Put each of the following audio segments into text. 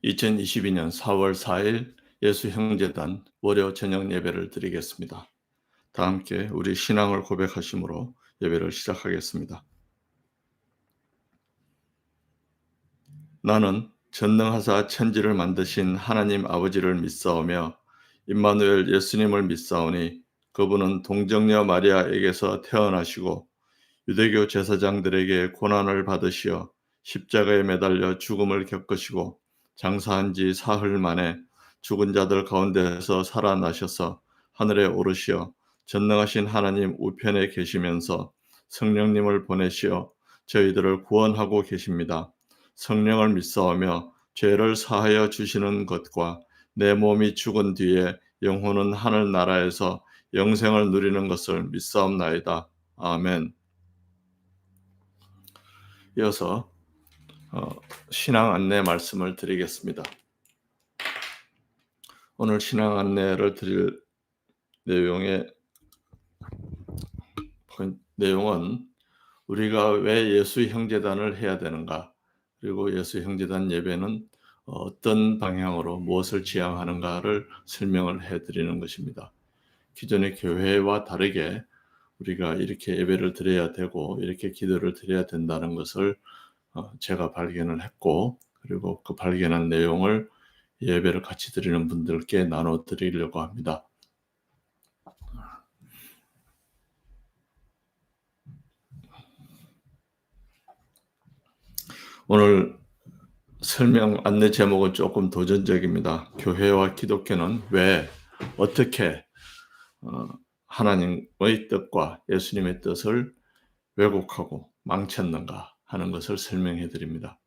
2022년 4월 4일 예수형제단 월요 저녁 예배를 드리겠습니다. 다 함께 우리 신앙을 고백하심으로 예배를 시작하겠습니다. 나는 전능하사 천지를 만드신 하나님 아버지를 믿사오며 임마누엘 예수님을 믿사오니 그분은 동정녀 마리아에게서 태어나시고 유대교 제사장들에게 고난을 받으시어 십자가에 매달려 죽음을 겪으시고 장사한 지 사흘 만에 죽은 자들 가운데서 살아나셔서 하늘에 오르시어 전능하신 하나님 우편에 계시면서 성령님을 보내시어 저희들을 구원하고 계십니다. 성령을 믿사오며 죄를 사하여 주시는 것과 내 몸이 죽은 뒤에 영혼은 하늘나라에서 영생을 누리는 것을 믿사옵나이다. 아멘. 이어서 신앙 안내 말씀을 드리겠습니다. 오늘 신앙 안내를 드릴 내용은 우리가 왜 예수 형제단을 해야 되는가, 그리고 예수 형제단 예배는 어떤 방향으로 무엇을 지향하는가를 설명을 해드리는 것입니다. 기존의 교회와 다르게 우리가 이렇게 예배를 드려야 되고 이렇게 기도를 드려야 된다는 것을 제가 발견을 했고, 그리고 그 발견한 내용을 예배를 같이 드리는 분들께 나눠 드리려고 합니다. 오늘 설명 안내 제목은 조금 도전적입니다. 교회와 기독교는 왜, 어떻게 하나님의 뜻과 예수님의 뜻을 왜곡하고 망쳤는가 하는 것을 설명해 드립니다.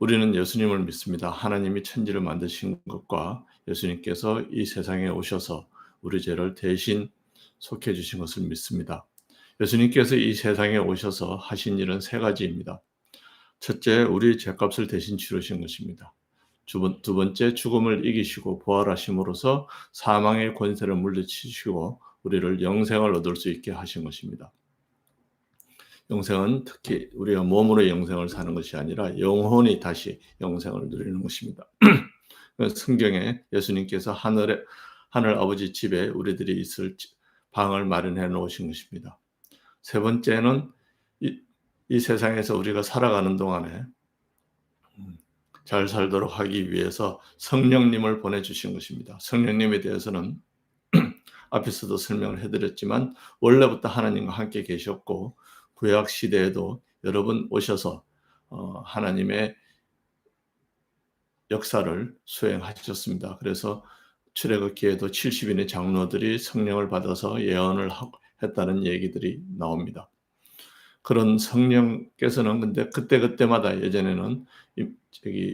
우리는 예수님을 믿습니다. 하나님이 천지를 만드신 것과 예수님께서 이 세상에 오셔서 우리 죄를 대신 속해 주신 것을 믿습니다. 예수님께서 이 세상에 오셔서 하신 일은 세 가지입니다. 첫째, 우리 죄값을 대신 치르신 것입니다. 두 번째, 죽음을 이기시고 부활하심으로써 사망의 권세를 물리치시고 우리를 영생을 얻을 수 있게 하신 것입니다. 영생은 특히 우리가 몸으로 영생을 사는 것이 아니라 영혼이 다시 영생을 누리는 것입니다. 성경에 예수님께서 하늘 아버지 집에 우리들이 있을 방을 마련해 놓으신 것입니다. 세 번째는 이 세상에서 우리가 살아가는 동안에 잘 살도록 하기 위해서 성령님을 보내주신 것입니다. 성령님에 대해서는 앞에서도 설명을 해드렸지만 원래부터 하나님과 함께 계셨고 구약 시대에도 여러 번 오셔서 하나님의 역사를 수행하셨습니다. 그래서 출애굽기에도 70인의 장로들이 성령을 받아서 예언을 했다는 얘기들이 나옵니다. 그런 성령께서는 근데 그때마다 예전에는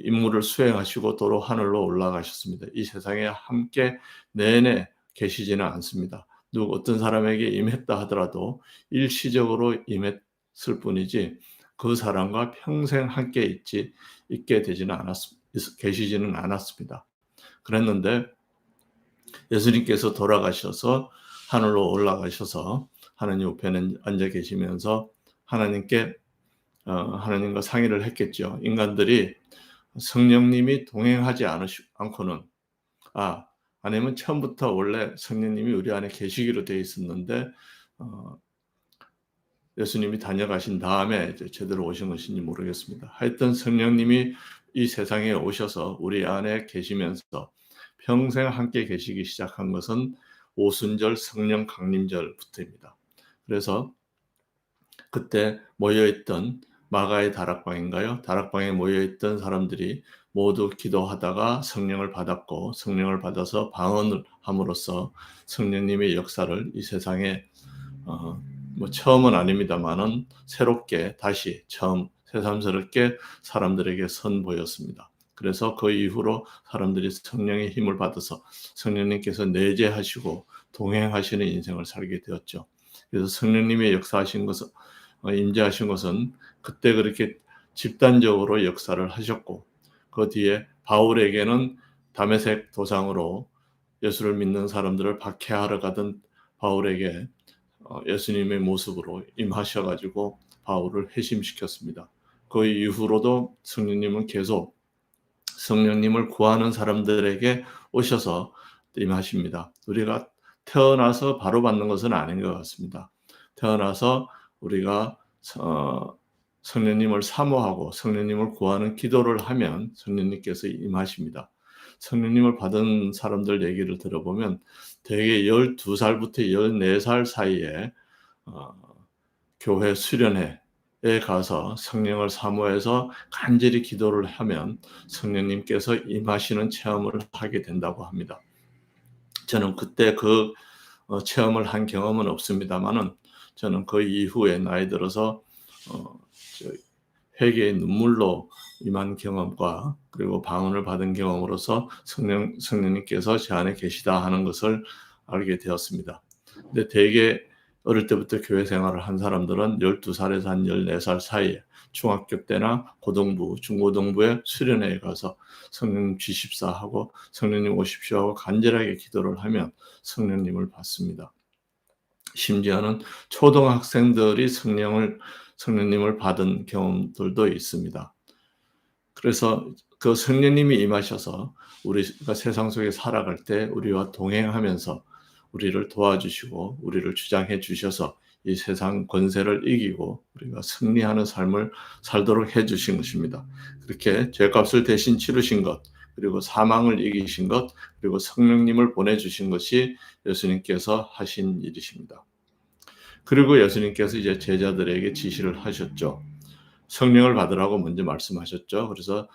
임무를 수행하시고 도로 하늘로 올라가셨습니다. 이 세상에 함께 내내 계시지는 않습니다. 어떤 사람에게 임했다 하더라도 일시적으로 임했을 뿐이지 그 사람과 평생 함께 계시지는 않았습니다. 그랬는데 예수님께서 돌아가셔서 하늘로 올라가셔서 하나님 우편에 앉아 계시면서 하나님과 상의를 했겠죠. 인간들이 성령님이 동행하지 않고는 아니면 처음부터 원래 성령님이 우리 안에 계시기로 되어 있었는데 예수님이 다녀가신 다음에 이제 제대로 오신 것인지 모르겠습니다. 하여튼 성령님이 이 세상에 오셔서 우리 안에 계시면서 평생 함께 계시기 시작한 것은 오순절 성령 강림절부터입니다. 그래서 그때 모여있던 마가의 다락방인가요? 다락방에 모여있던 사람들이 모두 기도하다가 성령을 받았고 성령을 받아서 방언을 함으로써 성령님의 역사를 이 세상에 처음은 아닙니다만은 새롭게 다시 새삼스럽게 사람들에게 선보였습니다. 그래서 그 이후로 사람들이 성령의 힘을 받아서 성령님께서 내재하시고 동행하시는 인생을 살게 되었죠. 그래서 성령님의 역사하신 것은 임재하신 것은 그때 그렇게 집단적으로 역사를 하셨고 그 뒤에 바울에게는 다메섹 도상으로 예수를 믿는 사람들을 박해하러 가던 바울에게 예수님의 모습으로 임하셔가지고 바울을 회심시켰습니다. 그 이후로도 성령님은 계속 성령님을 구하는 사람들에게 오셔서 임하십니다. 우리가 태어나서 바로 받는 것은 아닌 것 같습니다. 태어나서 우리가 성령님을 사모하고 성령님을 구하는 기도를 하면 성령님께서 임하십니다. 성령님을 받은 사람들 얘기를 들어보면 대개 12살부터 14살 사이에 교회 수련회에 가서 성령을 사모해서 간절히 기도를 하면 성령님께서 임하시는 체험을 하게 된다고 합니다. 저는 그때 그 체험을 한 경험은 없습니다만은 저는 그 이후에 나이 들어서 회개의 눈물로 임한 경험과 그리고 방언을 받은 경험으로서 성령님께서 제 안에 계시다 하는 것을 알게 되었습니다. 근데 대개 어릴 때부터 교회 생활을 한 사람들은 12살에서 한 14살 사이에 중학교 때나 고등부, 중고등부에 수련회에 가서 성령님 주십사 하고 성령님 오십시오 하고 간절하게 기도를 하면 성령님을 받습니다. 심지어는 초등학생들이 성령님을 받은 경험들도 있습니다. 그래서 그 성령님이 임하셔서 우리가 세상 속에 살아갈 때 우리와 동행하면서 우리를 도와주시고 우리를 주장해 주셔서 이 세상 권세를 이기고 우리가 승리하는 삶을 살도록 해 주신 것입니다. 그렇게 죄값을 대신 치르신 것, 그리고 사망을 이기신 것, 그리고 성령님을 보내주신 것이 예수님께서 하신 일이십니다. 그리고 예수님께서 이제 제자들에게 지시를 하셨죠. 성령을 받으라고 먼저 말씀하셨죠. 그래서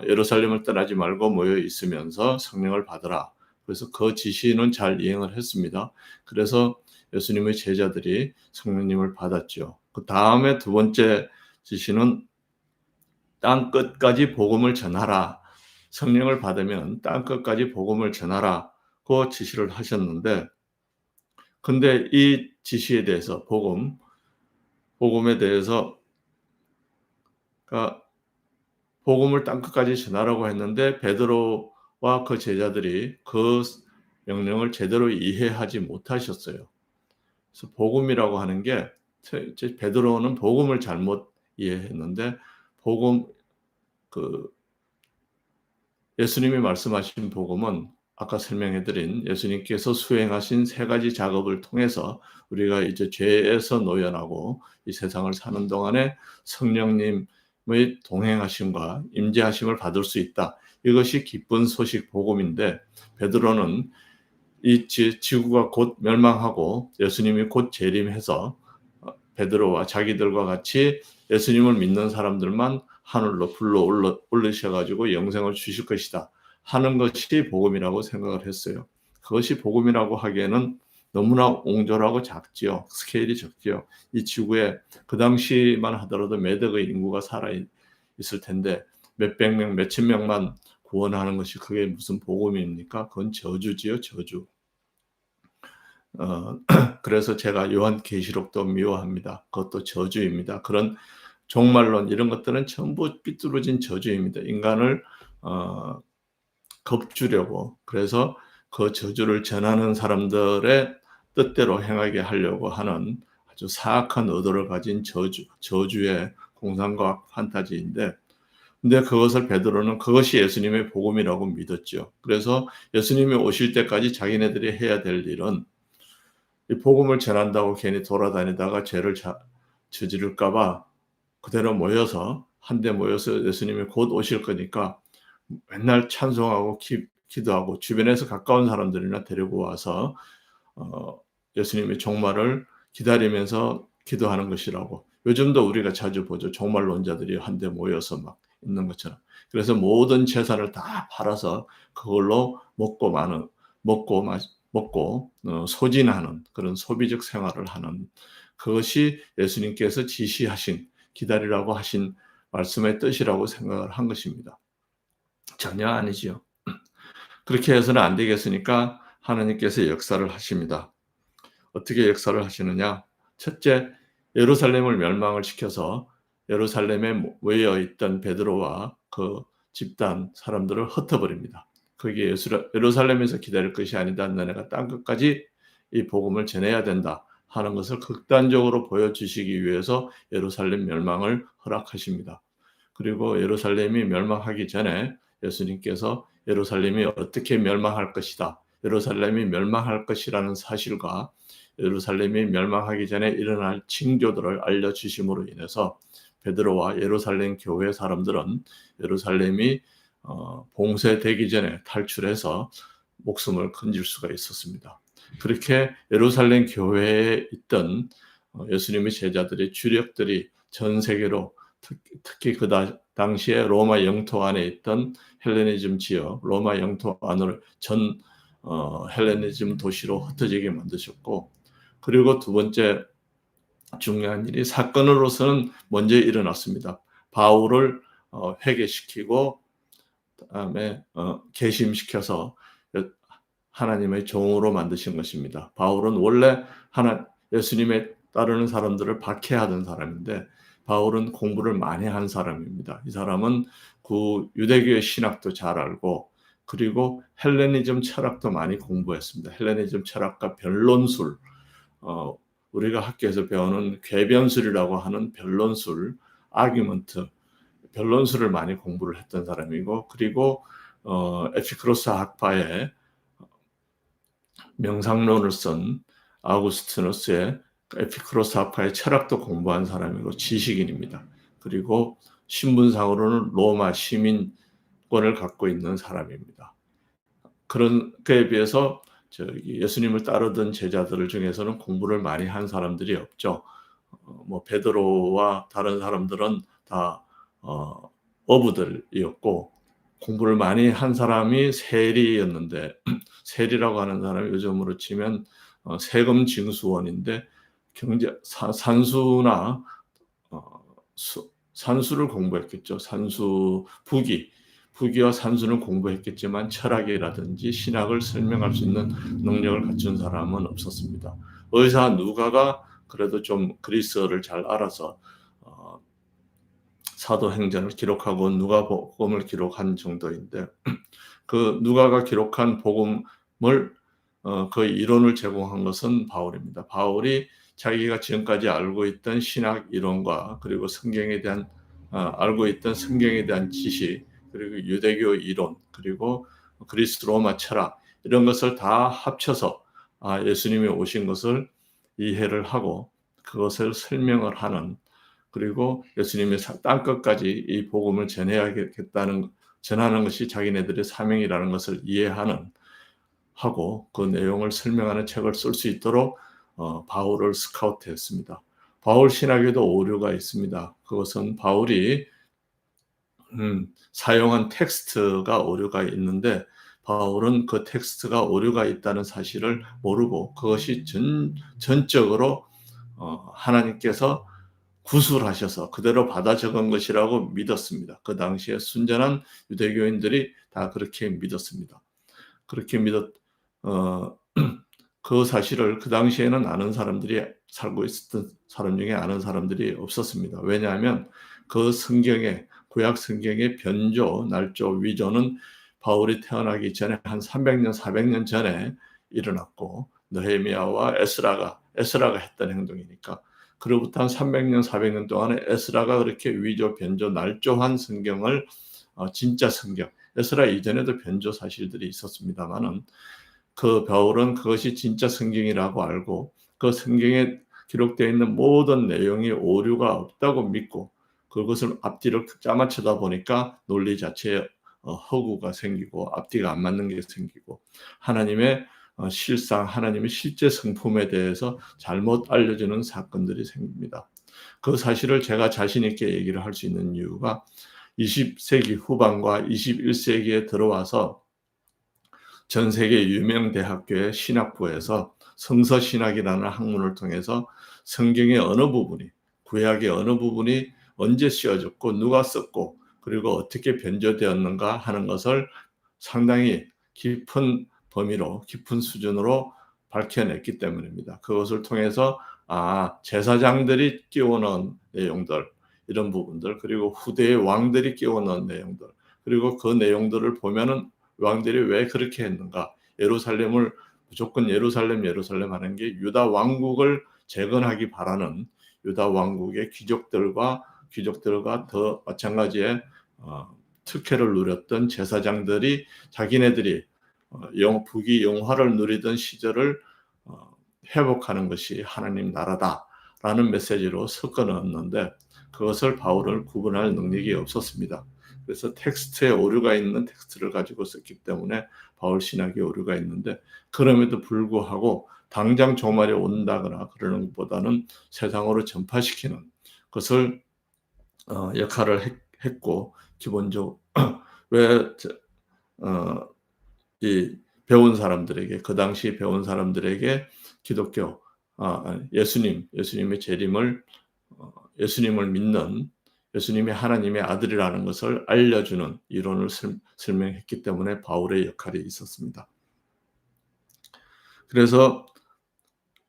예루살렘을 떠나지 말고 모여 있으면서 성령을 받으라. 그래서 그 지시는 잘 이행을 했습니다. 그래서 예수님의 제자들이 성령님을 받았죠. 그 다음에 두 번째 지시는 땅 끝까지 복음을 전하라. 성령을 받으면 땅 끝까지 복음을 전하라. 그 지시를 하셨는데, 근데 이 지시에 대해서 복음에 대해서 복음을 땅 끝까지 전하라고 했는데 베드로와 그 제자들이 그 명령을 제대로 이해하지 못하셨어요. 그래서 복음이라고 하는 게 베드로는 복음을 잘못 이해했는데 예수님이 말씀하신 복음은 아까 설명해드린 예수님께서 수행하신 세 가지 작업을 통해서 우리가 이제 죄에서 노연하고 이 세상을 사는 동안에 성령님의 동행하심과 임재하심을 받을 수 있다. 이것이 기쁜 소식 복음인데 베드로는 이 지구가 곧 멸망하고 예수님이 곧 재림해서 베드로와 자기들과 같이 예수님을 믿는 사람들만 하늘로 불러 올리셔가지고 영생을 주실 것이다 하는 것이 복음이라고 생각을 했어요. 그것이 복음이라고 하기에는 너무나 옹졸하고 작지요. 스케일이 적지요. 이 지구에 그 당시만 하더라도 몇 억의 인구가 살아 있을 텐데 몇백 명, 몇천 명만 구원하는 것이 그게 무슨 복음입니까? 그건 저주지요, 저주. 그래서 제가 요한계시록도 미워합니다. 그것도 저주입니다. 그런 종말론 이런 것들은 전부 삐뚤어진 저주입니다. 인간을 겁주려고, 그래서 그 저주를 전하는 사람들의 뜻대로 행하게 하려고 하는 아주 사악한 의도를 가진 저주의 공상과학 판타지인데, 근데 그것을 베드로는 그것이 예수님의 복음이라고 믿었죠. 그래서 예수님이 오실 때까지 자기네들이 해야 될 일은 이 복음을 전한다고 괜히 돌아다니다가 죄를 저지를까 봐 그대로 모여서 한데 모여서 예수님이 곧 오실 거니까 맨날 찬송하고 기도하고 주변에서 가까운 사람들이나 데리고 와서 예수님의 종말을 기다리면서 기도하는 것이라고. 요즘도 우리가 자주 보죠. 종말론자들이 한데 모여서 막 있는 것처럼. 그래서 모든 재산을 다 팔아서 그걸로 먹고 소진하는 그런 소비적 생활을 하는, 그것이 예수님께서 지시하신 기다리라고 하신 말씀의 뜻이라고 생각을 한 것입니다. 전혀 아니지요. 그렇게 해서는 안 되겠으니까 하나님께서 역사를 하십니다. 어떻게 역사를 하시느냐? 첫째, 예루살렘을 멸망을 시켜서 예루살렘에 모여 있던 베드로와 그 집단 사람들을 흩어버립니다. 거기에 예루살렘에서 기다릴 것이 아니다. 너네가 땅 끝까지 이 복음을 전해야 된다 하는 것을 극단적으로 보여주시기 위해서 예루살렘 멸망을 허락하십니다. 그리고 예루살렘이 멸망하기 전에 예수님께서 예루살렘이 어떻게 멸망할 것이다. 예루살렘이 멸망할 것이라는 사실과 예루살렘이 멸망하기 전에 일어날 징조들을 알려주심으로 인해서 베드로와 예루살렘 교회 사람들은 예루살렘이 봉쇄되기 전에 탈출해서 목숨을 건질 수가 있었습니다. 그렇게 예루살렘 교회에 있던 예수님의 제자들의 주력들이 전 세계로 특히 그 당시에 로마 영토 안에 있던 헬레니즘 지역, 로마 영토 안을 전 헬레니즘 도시로 흩어지게 만드셨고, 그리고 두 번째 중요한 일이 사건으로서는 먼저 일어났습니다. 바울을 회개시키고 그다음에 개심시켜서 하나님의 종으로 만드신 것입니다. 바울은 원래 예수님에 따르는 사람들을 박해하던 사람인데 바울은 공부를 많이 한 사람입니다. 이 사람은 그 유대교의 신학도 잘 알고 그리고 헬레니즘 철학도 많이 공부했습니다. 헬레니즘 철학과 변론술, 우리가 학교에서 배우는 궤변술이라고 하는 변론술, 아규먼트, 변론술을 많이 공부를 했던 사람이고, 그리고 에피크로스 학파의 명상론을 쓴 아우구스티누스의 에피크로스 학파의 철학도 공부한 사람이고 지식인입니다. 그리고 신분상으로는 로마 시민권을 갖고 있는 사람입니다. 그런 그에 비해서 예수님을 따르던 제자들 중에서는 공부를 많이 한 사람들이 없죠. 베드로와 다른 사람들은 다 어부들이었고 공부를 많이 한 사람이 세리였는데 세리라고 하는 사람이 요즘으로 치면 세금 징수원인데 산수나 산수를 공부했겠죠. 부기와 산수는 공부했겠지만 철학이라든지 신학을 설명할 수 있는 능력을 갖춘 사람은 없었습니다. 의사 누가가 그래도 좀 그리스어를 잘 알아서 사도행전을 기록하고 누가복음을 기록한 정도인데 그 누가가 기록한 복음을 그 이론을 제공한 것은 바울입니다. 바울이 자기가 지금까지 알고 있던 신학 이론과 그리고 성경에 대한 알고 있던 성경에 대한 지식 그리고 유대교 이론 그리고 그리스 로마 철학 이런 것을 다 합쳐서 예수님이 오신 것을 이해를 하고 그것을 설명을 하는 그리고 예수님의 땅끝까지 이 복음을 전하는 것이 자기네들의 사명이라는 것을 이해하는 하고 그 내용을 설명하는 책을 쓸 수 있도록 바울을 스카우트했습니다. 바울 신학에도 오류가 있습니다. 그것은 바울이 사용한 텍스트가 오류가 있는데 바울은 그 텍스트가 오류가 있다는 사실을 모르고 그것이 전적으로 하나님께서 구술하셔서 그대로 받아 적은 것이라고 믿었습니다. 그 당시에 순전한 유대교인들이 다 그렇게 믿었습니다. 그렇게 그 사실을 그 당시에는 아는 사람들이 살고 있었던 사람 중에 아는 사람들이 없었습니다. 왜냐하면 그 성경에 구약 성경의 변조, 날조, 위조는 바울이 태어나기 전에 한 300년, 400년 전에 일어났고 느헤미야와 에스라가 했던 행동이니까 그로부터 한 300년, 400년 동안에 에스라가 그렇게 위조, 변조, 날조한 성경을 진짜 성경, 에스라 이전에도 변조 사실들이 있었습니다만은 그 바울은 그것이 진짜 성경이라고 알고 그 성경에 기록되어 있는 모든 내용이 오류가 없다고 믿고 그것을 앞뒤로 짜맞추다 보니까 논리 자체에 허구가 생기고 앞뒤가 안 맞는 게 생기고 하나님의 하나님의 실제 성품에 대해서 잘못 알려주는 사건들이 생깁니다. 그 사실을 제가 자신 있게 얘기를 할 수 있는 이유가 20세기 후반과 21세기에 들어와서 전 세계 유명 대학교의 신학부에서 성서신학이라는 학문을 통해서 성경의 어느 부분이 구약의 어느 부분이 언제 씌워졌고 누가 썼고 그리고 어떻게 변조되었는가 하는 것을 상당히 깊은 범위로 깊은 수준으로 밝혀냈기 때문입니다. 그것을 통해서 제사장들이 끼워넣은 내용들 이런 부분들 그리고 후대의 왕들이 끼워넣은 내용들 그리고 그 내용들을 보면은 왕들이 왜 그렇게 했는가 예루살렘을 무조건 예루살렘 하는 게 유다 왕국을 재건하기 바라는 유다 왕국의 귀족들과 귀족들과 더 마찬가지의 특혜를 누렸던 제사장들이 자기네들이 부귀 영화를 누리던 시절을 회복하는 것이 하나님 나라다라는 메시지로 섞어 넣었는데 그것을 바울은 구분할 능력이 없었습니다. 그래서 텍스트에 오류가 있는 텍스트를 가지고 썼기 때문에 바울 신학에 오류가 있는데 그럼에도 불구하고 당장 종말이 온다거나 그러는 것보다는 세상으로 전파시키는 것을 역할을 했고 기본적으로 왜 이 배운 사람들에게 그 당시 배운 사람들에게 기독교 예수님의 재림을 예수님을 믿는 예수님이 하나님의 아들이라는 것을 알려주는 이론을 설명했기 때문에 바울의 역할이 있었습니다. 그래서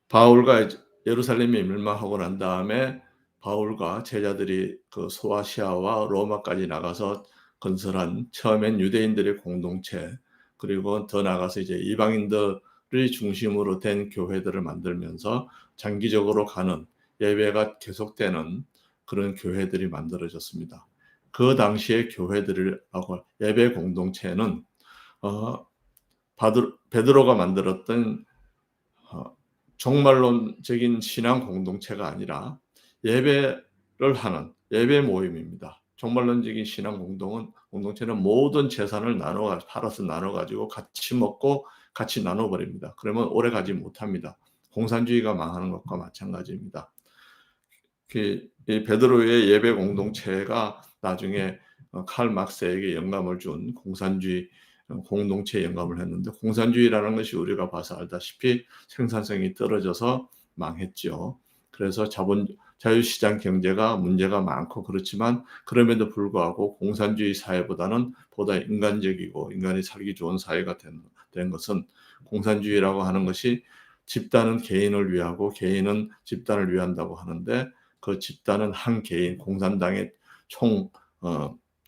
바울과 예루살렘에 멸망하고 난 다음에 바울과 제자들이 그 소아시아와 로마까지 나가서 건설한 처음엔 유대인들의 공동체 그리고 더 나가서 이제 이방인들을 중심으로 된 교회들을 만들면서 장기적으로 가는 예배가 계속되는 그런 교회들이 만들어졌습니다. 그 당시의 교회들이라고 예배 공동체는 베드로가 만들었던 종말론적인 신앙 공동체가 아니라 예배를 하는 예배 모임입니다. 종말론적인 신앙 공동체는 모든 재산을 팔아서 나눠 가지고 같이 먹고 같이 나눠 버립니다. 그러면 오래 가지 못합니다. 공산주의가 망하는 것과 마찬가지입니다. 이 베드로의 예배 공동체가 나중에 칼 막스에게 영감을 준 공산주의 공동체에 영감을 했는데 공산주의라는 것이 우리가 봐서 알다시피 생산성이 떨어져서 망했죠. 그래서 자유시장 경제가 문제가 많고 그렇지만 그럼에도 불구하고 공산주의 사회보다는 보다 인간적이고 인간이 살기 좋은 사회가 된 것은 공산주의라고 하는 것이 집단은 개인을 위하고 개인은 집단을 위한다고 하는데 그 집단은 한 개인 공산당의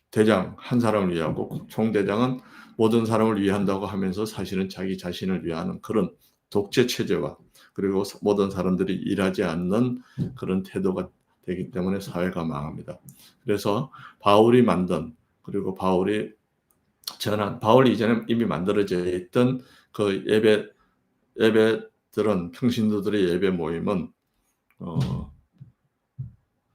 대장 한 사람을 위하고 총대장은 모든 사람을 위한다고 하면서 사실은 자기 자신을 위하는 그런 독재 체제와 그리고 모든 사람들이 일하지 않는 그런 태도가 되기 때문에 사회가 망합니다. 그래서 바울이 만든 그리고 바울이 이전에 이미 만들어져 있던 그 예배들은 평신도들의 예배 모임은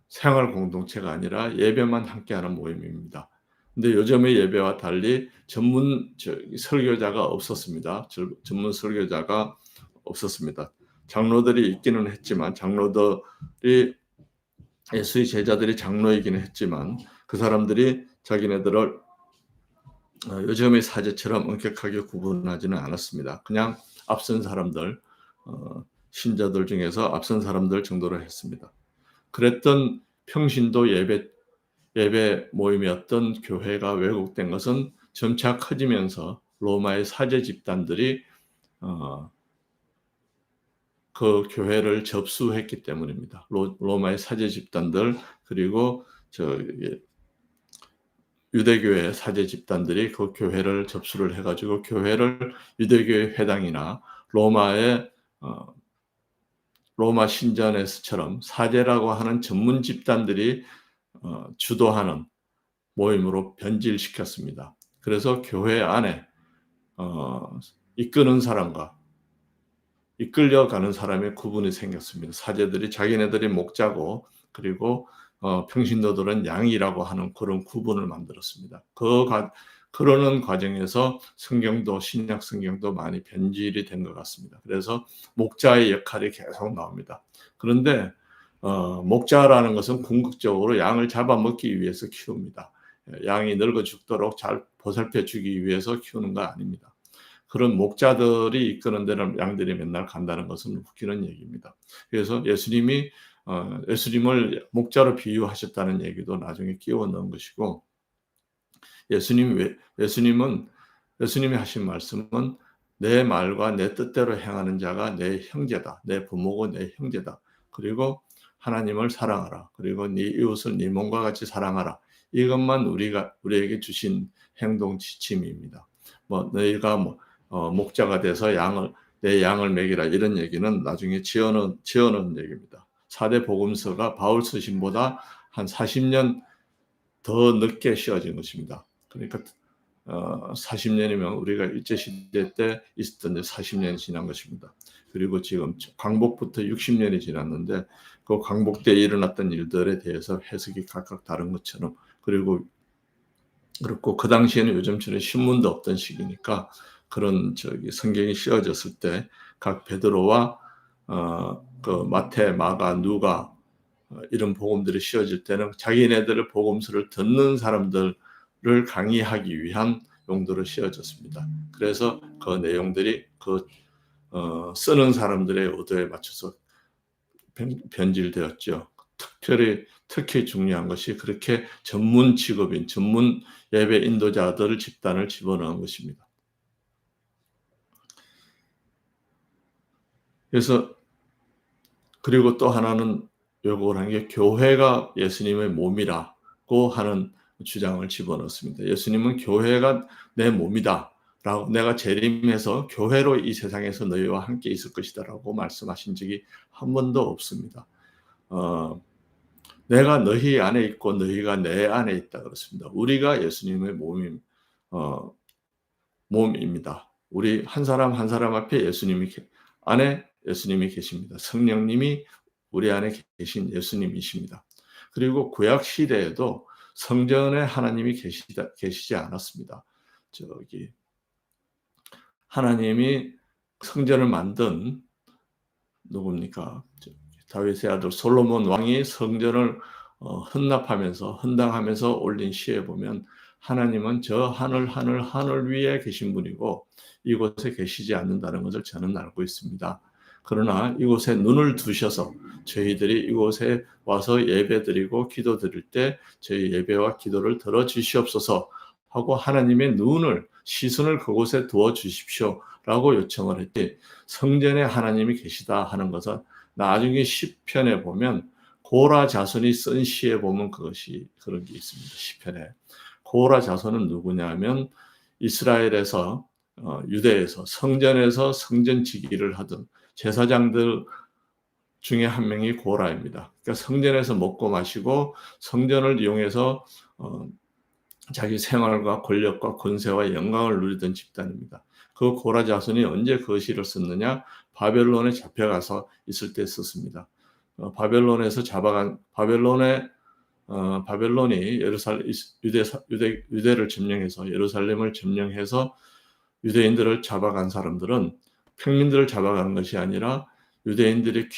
생활 공동체가 아니라 예배만 함께하는 모임입니다. 근데 요즘의 예배와 달리 전문 설교자가 없었습니다. 전문 설교자가 없었습니다. 장로들이 있기는 했지만 예수의 제자들이 장로이기는 했지만 그 사람들이 자기네들을 요즘의 사제처럼 엄격하게 구분하지는 않았습니다. 그냥 앞선 사람들, 신자들 중에서 앞선 사람들 정도로 했습니다. 그랬던 평신도 예배 모임이었던 교회가 왜곡된 것은 점차 커지면서 로마의 사제 집단들이 그 교회를 접수했기 때문입니다. 로마의 사제 집단들 그리고 유대교의 사제 집단들이 그 교회를 접수를 해가지고 교회를 유대교의 회당이나 로마 신전에서처럼 사제라고 하는 전문 집단들이 주도하는 모임으로 변질시켰습니다. 그래서 교회 안에 이끄는 사람과 이끌려가는 사람의 구분이 생겼습니다. 사제들이 자기네들이 목자고 그리고 평신도들은 양이라고 하는 그런 구분을 만들었습니다. 그러는 과정에서 신약 성경도 많이 변질이 된 것 같습니다. 그래서 목자의 역할이 계속 나옵니다. 그런데 목자라는 것은 궁극적으로 양을 잡아먹기 위해서 키웁니다. 양이 늙어 죽도록 잘 보살펴 주기 위해서 키우는 거 아닙니다. 그런 목자들이 이끄는 데는 양들이 맨날 간다는 것은 웃기는 얘기입니다. 그래서 예수님을 목자로 비유하셨다는 얘기도 나중에 끼워 넣은 것이고 예수님이 하신 말씀은 내 말과 내 뜻대로 행하는 자가 내 형제다. 내 부모고 내 형제다. 그리고 하나님을 사랑하라. 그리고 네 이웃을 네 몸과 같이 사랑하라. 이것만 우리에게 주신 행동 지침입니다. 너희가 목자가 돼서 내 양을 먹이라 이런 얘기는 나중에 지어놓은 얘기입니다. 4대 복음서가 바울 서신보다 한 40년 더 늦게 씌워진 것입니다. 그러니까 40년이면 우리가 일제시대 때 있었던 데 40년이 지난 것입니다. 그리고 지금 광복부터 60년이 지났는데 그 광복 때 일어났던 일들에 대해서 해석이 각각 다른 것처럼, 그렇고 그 당시에는 요즘처럼 신문도 없던 시기니까 그런 성경이 씌워졌을 때 각 베드로와 그 마태, 마가, 누가 이런 복음들이 씌워질 때는 자기네들의 복음서를 듣는 사람들을 강의하기 위한 용도로 씌워졌습니다. 그래서 그 내용들이 쓰는 사람들의 의도에 맞춰서 변질되었죠. 특히 중요한 것이 그렇게 전문 직업인 전문 예배 인도자들 집단을 집어넣은 것입니다. 그래서 그리고 또 하나는 요구를 한 게 교회가 예수님의 몸이라고 하는 주장을 집어넣습니다. 예수님은 교회가 내 몸이다 라고, 내가 재림해서 교회로 이 세상에서 너희와 함께 있을 것이다 라고 말씀하신 적이 한 번도 없습니다. 내가 너희 안에 있고 너희가 내 안에 있다 그렇습니다. 우리가 예수님의 몸입니다. 우리 한 사람 한 사람 앞에 안에 예수님이 계십니다. 성령님이 우리 안에 계신 예수님이십니다. 그리고 구약 시대에도 성전에 하나님이 계시지 않았습니다. 하나님이 성전을 만든 누굽니까? 다윗의 아들 솔로몬 왕이 성전을 헌당하면서 올린 시에 보면 하나님은 저 하늘 위에 계신 분이고 이곳에 계시지 않는다는 것을 저는 알고 있습니다. 그러나 이곳에 눈을 두셔서 저희들이 이곳에 와서 예배드리고 기도드릴 때 저희 예배와 기도를 들어주시옵소서 하고 하나님의 시선을 그곳에 두어 주십시오 라고 요청을 했지, 성전에 하나님이 계시다 하는 것은 나중에 시편에 보면 고라 자손이 쓴 시에 보면 그런 게 있습니다. 시편에 고라 자손은 누구냐면 이스라엘에서 유대에서 성전에서 성전지기를 하던 제사장들 중에 한 명이 고라입니다. 그러니까 성전에서 먹고 마시고 성전을 이용해서 자기 생활과 권력과 권세와 영광을 누리던 집단입니다. 그 고라 자손이 언제 그 시를 썼느냐? 바벨론에 잡혀가서 있을 때 썼습니다. 바벨론이 유대를 점령해서 예루살렘을 점령해서 유대인들을 잡아간 사람들은 평민들을 잡아가는 것이 아니라 유대인들의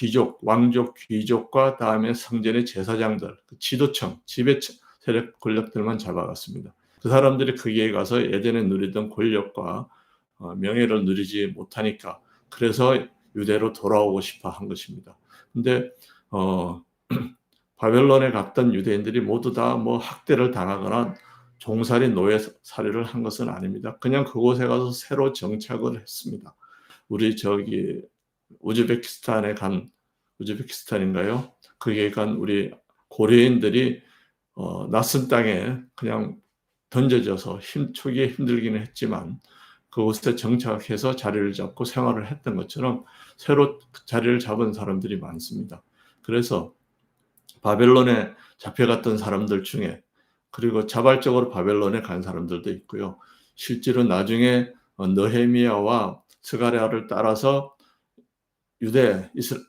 왕족, 귀족과 다음에 성전의 제사장들, 지도청, 지배 세력 권력들만 잡아갔습니다. 그 사람들이 거기에 가서 예전에 누리던 권력과 명예를 누리지 못하니까 그래서 유대로 돌아오고 싶어 한 것입니다. 근데 바벨론에 갔던 유대인들이 모두 다 학대를 당하거나 종살이 노예 살이를 한 것은 아닙니다. 그냥 그곳에 가서 새로 정착을 했습니다. 우리 우즈베키스탄인가요? 거기에 간 우리 고려인들이 낯선 땅에 그냥 던져져서 초기에 힘들기는 했지만 그곳에 정착해서 자리를 잡고 생활을 했던 것처럼 새로 자리를 잡은 사람들이 많습니다. 그래서 바벨론에 잡혀갔던 사람들 중에, 그리고 자발적으로 바벨론에 간 사람들도 있고요. 실제로 나중에 느헤미야와 스가랴를 따라서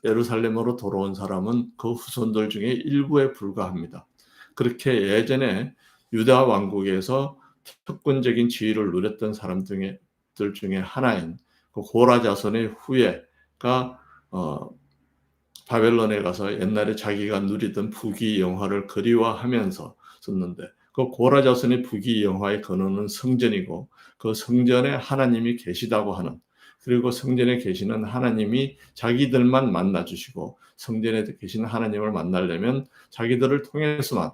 예루살렘으로 돌아온 사람은 그 후손들 중에 일부에 불과합니다. 그렇게 예전에 유다 왕국에서 특권적인 지위를 누렸던 사람들 중에 하나인 그 고라 자손의 후예가 바벨론에 가서 옛날에 자기가 누리던 부귀 영화를 그리워하면서 썼는데, 그 고라 자손의 부귀 영화의 근원은 성전이고 그 성전에 하나님이 계시다고 하는, 그리고 성전에 계시는 하나님이 자기들만 만나주시고 성전에 계시는 하나님을 만나려면 자기들을 통해서만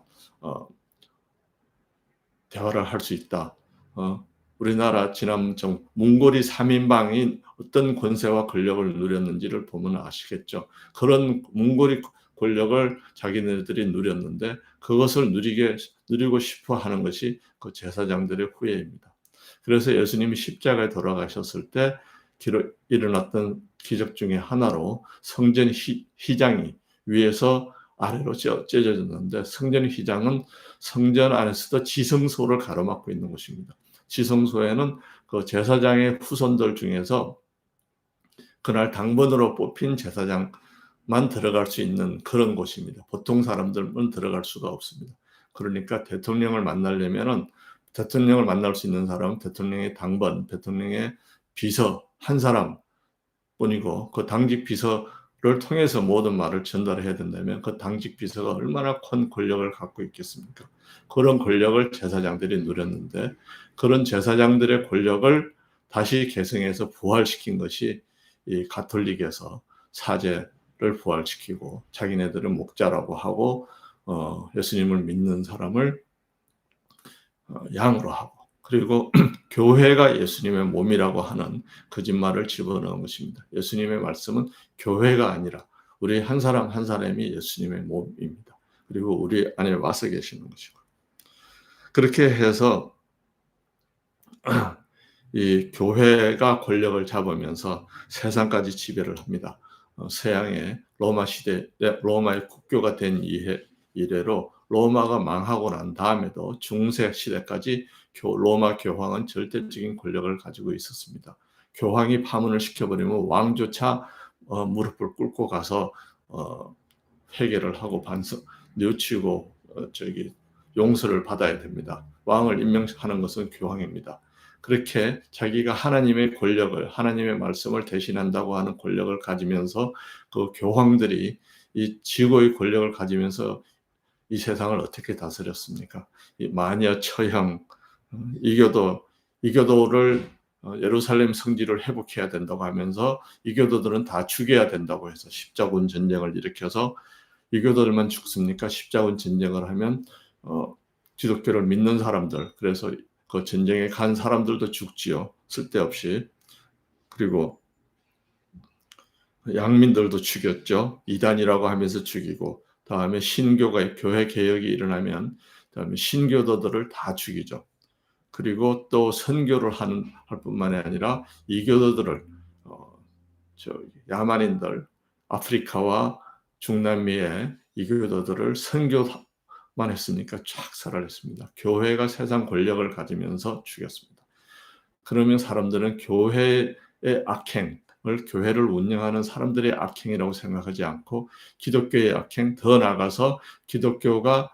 대화를 할 수 있다. 우리나라 지난 몽골이 3인방이 어떤 권세와 권력을 누렸는지를 보면 아시겠죠. 그런 몽골이 권력을 자기네들이 누렸는데 그것을 누리고 싶어 하는 것이 그 제사장들의 후예입니다. 그래서 예수님이 십자가에 돌아가셨을 때 일어났던 기적 중에 하나로 성전 휘장이 위에서 아래로 찢어졌는데 성전 휘장은 성전 안에서도 지성소를 가로막고 있는 곳입니다. 지성소에는 그 제사장의 후손들 중에서 그날 당번으로 뽑힌 제사장만 들어갈 수 있는 그런 곳입니다. 보통 사람들은 들어갈 수가 없습니다. 그러니까 대통령을 만나려면은 대통령을 만날 수 있는 사람은 대통령의 당번, 대통령의 비서 한 사람뿐이고 그 당직 비서를 통해서 모든 말을 전달해야 된다면 그 당직 비서가 얼마나 큰 권력을 갖고 있겠습니까? 그런 권력을 제사장들이 누렸는데 그런 제사장들의 권력을 다시 계승해서 부활시킨 것이 이 가톨릭에서 사제를 부활시키고 자기네들은 목자라고 하고 예수님을 믿는 사람을 양으로 하고 그리고 교회가 예수님의 몸이라고 하는 거짓말을 집어넣은 것입니다. 예수님의 말씀은 교회가 아니라 우리 한 사람 한 사람이 예수님의 몸입니다. 그리고 우리 안에 와서 계시는 것이고 그렇게 해서 이 교회가 권력을 잡으면서 세상까지 지배를 합니다. 서양의 로마 시대, 로마의 국교가 된 이래로 로마가 망하고 난 다음에도 중세 시대까지 로마 교황은 절대적인 권력을 가지고 있었습니다. 교황이 파문을 시켜버리면 왕조차 무릎을 꿇고 가서 회개를 하고 뉘우치고 용서를 받아야 됩니다. 왕을 임명하는 것은 교황입니다. 그렇게 자기가 하나님의 권력을 하나님의 말씀을 대신한다고 하는 권력을 가지면서 그 교황들이 이 지고의 권력을 가지면서 이 세상을 어떻게 다스렸습니까? 이 마녀 처형 이교도를 예루살렘 성지를 회복해야 된다고 하면서 이교도들은 다 죽여야 된다고 해서 십자군 전쟁을 일으켜서 이교도들만 죽습니까? 십자군 전쟁을 하면 기독교를 믿는 사람들 그래서 그 전쟁에 간 사람들도 죽지요. 쓸데없이. 그리고 양민들도 죽였죠. 이단이라고 하면서 죽이고 다음에 신교가 교회 개혁이 일어나면 다음에 신교도들을 다 죽이죠. 그리고 또 선교를 할 뿐만이 아니라 이교도들을 야만인들 아프리카와 중남미의 이교도들을 선교만 했으니까 쫙 살아냈습니다. 교회가 세상 권력을 가지면서 죽였습니다. 그러면 사람들은 교회의 악행을 교회를 운영하는 사람들의 악행이라고 생각하지 않고 기독교의 악행 더 나아가서 기독교가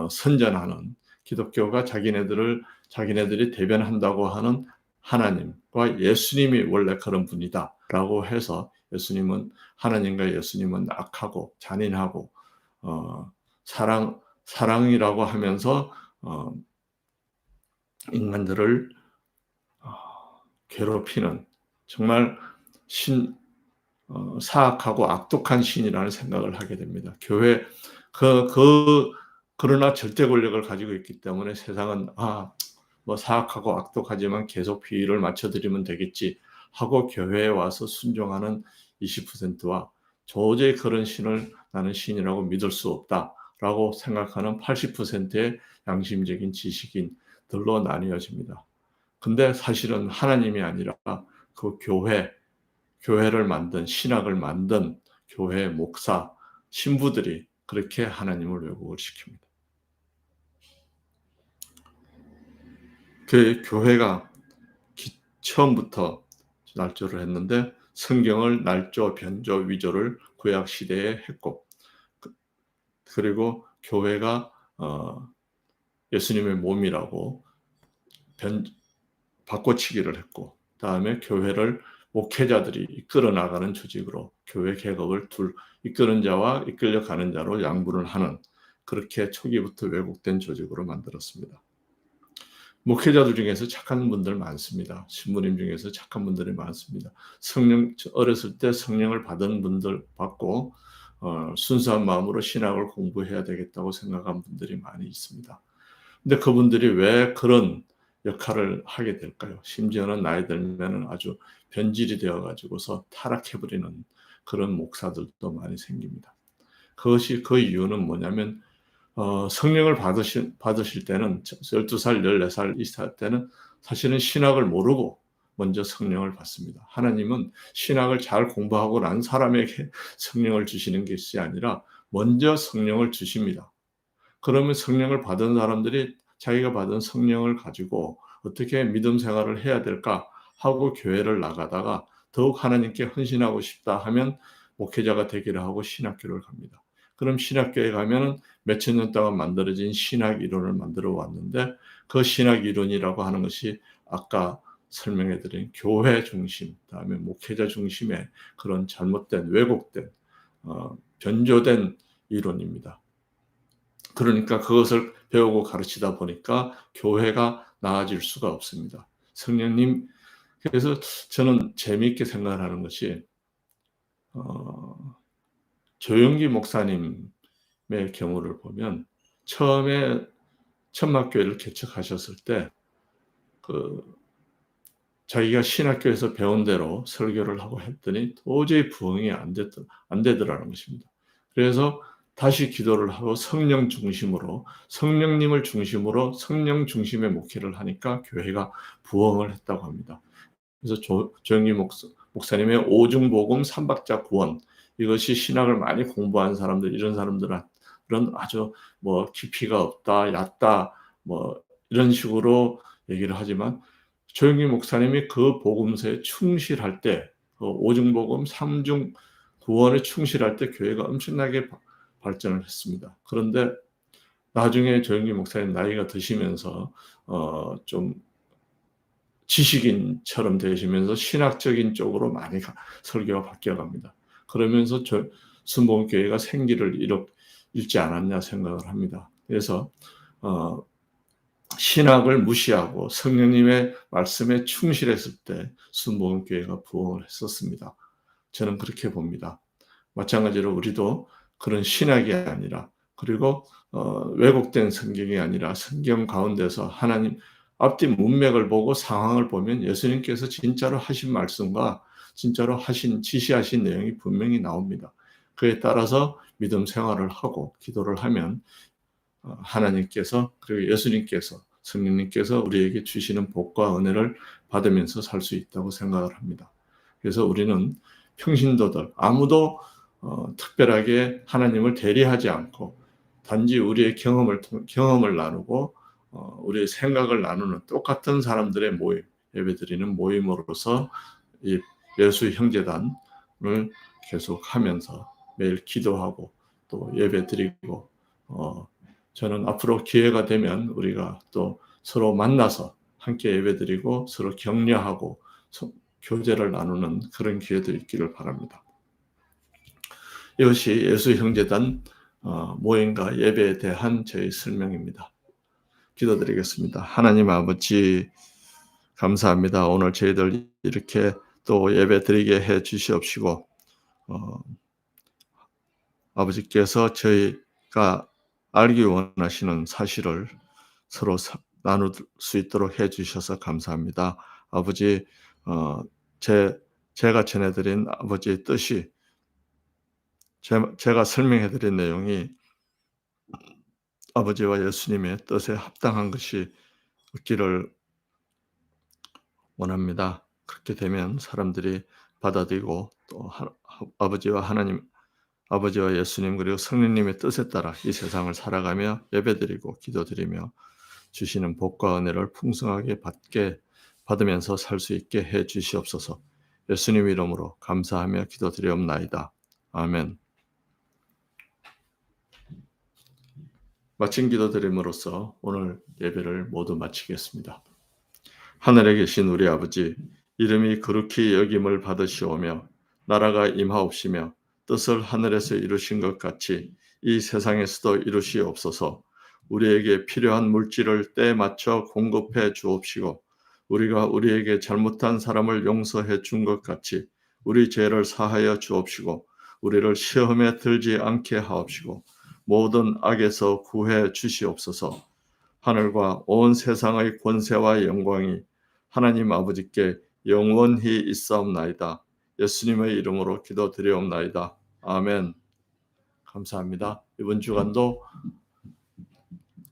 선전하는 기독교가 자기네들이 대변한다고 하는 하나님과 예수님이 원래 그런 분이다라고 해서 하나님과 예수님은 악하고 잔인하고 사랑이라고 하면서 인간들을 괴롭히는 정말 사악하고 악독한 신이라는 생각을 하게 됩니다. 교회 그러나 절대 권력을 가지고 있기 때문에 세상은 뭐 사악하고 악독하지만 계속 비위를 맞춰드리면 되겠지 하고 교회에 와서 순종하는 20%와 도저히 그런 신을 나는 신이라고 믿을 수 없다라고 생각하는 80%의 양심적인 지식인들로 나뉘어집니다. 근데 사실은 하나님이 아니라 그 교회를 만든 신학을 만든 교회 목사, 신부들이 그렇게 하나님을 왜곡을 시킵니다. 그 교회가 처음부터 날조를 했는데 성경을 날조, 변조, 위조를 구약 시대에 했고 그리고 교회가 예수님의 몸이라고 바꿔치기를 했고 다음에 교회를 목회자들이 이끌어 나가는 조직으로 교회 개혁을 이끄는 자와 이끌려가는 자로 양분을 하는 그렇게 초기부터 왜곡된 조직으로 만들었습니다. 목회자들 중에서 착한 분들 많습니다. 신부님 중에서 착한 분들이 많습니다. 어렸을 때 성령을 받은 분들 받고 순수한 마음으로 신학을 공부해야 되겠다고 생각한 분들이 많이 있습니다. 근데 그분들이 왜 그런 역할을 하게 될까요? 심지어는 나이 들면 아주 변질이 되어가지고서 타락해버리는 그런 목사들도 많이 생깁니다. 그 이유는 뭐냐면 성령을 받으실 때는 12살, 14살, 20살 때는 사실은 신학을 모르고 먼저 성령을 받습니다. 하나님은 신학을 잘 공부하고 난 사람에게 성령을 주시는 것이 아니라 먼저 성령을 주십니다. 그러면 성령을 받은 사람들이 자기가 받은 성령을 가지고 어떻게 믿음 생활을 해야 될까 하고 교회를 나가다가 더욱 하나님께 헌신하고 싶다 하면 목회자가 되기를 하고 신학교를 갑니다. 그럼 신학교에 가면은 몇천 년 동안 만들어진 신학 이론을 만들어 왔는데 그 신학 이론이라고 하는 것이 아까 설명해 드린 교회 중심, 그다음에 목회자 중심의 그런 잘못된 왜곡된 변조된 이론입니다. 그러니까 그것을 배우고 가르치다 보니까 교회가 나아질 수가 없습니다. 성령님, 그래서 저는 재미있게 생각을 하는 것이 조영기 목사님의 경우를 보면 처음에 천막교회를 개척하셨을 때 자기가 신학교에서 배운 대로 설교를 하고 했더니 도저히 부응이 안 되더라는 것입니다. 그래서 다시 기도를 하고 성령 중심으로, 성령님을 중심으로 성령 중심의 목회를 하니까 교회가 부흥을 했다고 합니다. 그래서 조영기 목사님의 오중복음 삼박자 구원, 이것이 신학을 많이 공부한 사람들, 이런 사람들은 아주 깊이가 없다, 얕다, 이런 식으로 얘기를 하지만 조영기 목사님이 그 복음서에 충실할 때, 오중복음 삼중 구원에 충실할 때 교회가 엄청나게 발전을 했습니다. 그런데 나중에 조영기 목사님 나이가 드시면서 좀 지식인처럼 되시면서 신학적인 쪽으로 많이 설교가 바뀌어갑니다. 그러면서 순복음교회가 생기를 잃지 않았냐 생각을 합니다. 그래서 신학을 무시하고 성령님의 말씀에 충실했을 때 순복음교회가 부흥을 했었습니다. 저는 그렇게 봅니다. 마찬가지로 우리도 그런 신학이 아니라, 그리고 왜곡된 성경이 아니라 성경 가운데서 하나님 앞뒤 문맥을 보고 상황을 보면 예수님께서 진짜로 하신 말씀과 진짜로 지시하신 내용이 분명히 나옵니다. 그에 따라서 믿음 생활을 하고 기도를 하면 하나님께서, 그리고 예수님께서, 성령님께서 우리에게 주시는 복과 은혜를 받으면서 살 수 있다고 생각을 합니다. 그래서 우리는 평신도들 아무도 특별하게 하나님을 대리하지 않고 단지 우리의 경험을 나누고 우리의 생각을 나누는 똑같은 사람들의 모임, 예배드리는 모임으로서 이 예수 형제단을 계속하면서 매일 기도하고 또 예배드리고, 저는 앞으로 기회가 되면 우리가 또 서로 만나서 함께 예배드리고 서로 격려하고 교제를 나누는 그런 기회도 있기를 바랍니다. 이것이 예수 형제단 모임과 예배에 대한 저희 설명입니다. 기도드리겠습니다. 하나님 아버지, 감사합니다. 오늘 저희들 이렇게 또 예배 드리게 해 주시옵시고, 아버지께서 저희가 알기 원하시는 사실을 서로 나눌 수 있도록 해 주셔서 감사합니다. 아버지, 제가 전해드린 아버지의 뜻이, 제가 설명해드린 내용이 아버지와 예수님의 뜻에 합당한 것이 없기를 원합니다. 그렇게 되면 사람들이 받아들이고 또 아버지와 예수님 그리고 성령님의 뜻에 따라 이 세상을 살아가며 예배드리고 기도드리며 주시는 복과 은혜를 풍성하게 받으면서 살 수 있게 해 주시옵소서. 예수님 이름으로 감사하며 기도드리옵나이다. 아멘. 마친 기도드림으로써 오늘 예배를 모두 마치겠습니다. 하늘에 계신 우리 아버지, 이름이 거룩히 여김을 받으시오며 나라가 임하옵시며 뜻을 하늘에서 이루신 것 같이 이 세상에서도 이루시옵소서. 우리에게 필요한 물질을 때에 맞춰 공급해 주옵시고 우리가 우리에게 잘못한 사람을 용서해 준 것 같이 우리 죄를 사하여 주옵시고 우리를 시험에 들지 않게 하옵시고 모든 악에서 구해 주시옵소서. 하늘과 온 세상의 권세와 영광이 하나님 아버지께 영원히 있사옵나이다. 예수님의 이름으로 기도드리옵나이다. 아멘. 감사합니다. 이번 주간도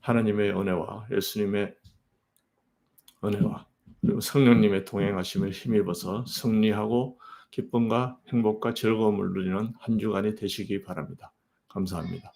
하나님의 은혜와 예수님의 은혜와 그리고 성령님의 동행하심을 힘입어서 승리하고 기쁨과 행복과 즐거움을 누리는 한 주간이 되시기 바랍니다. 감사합니다.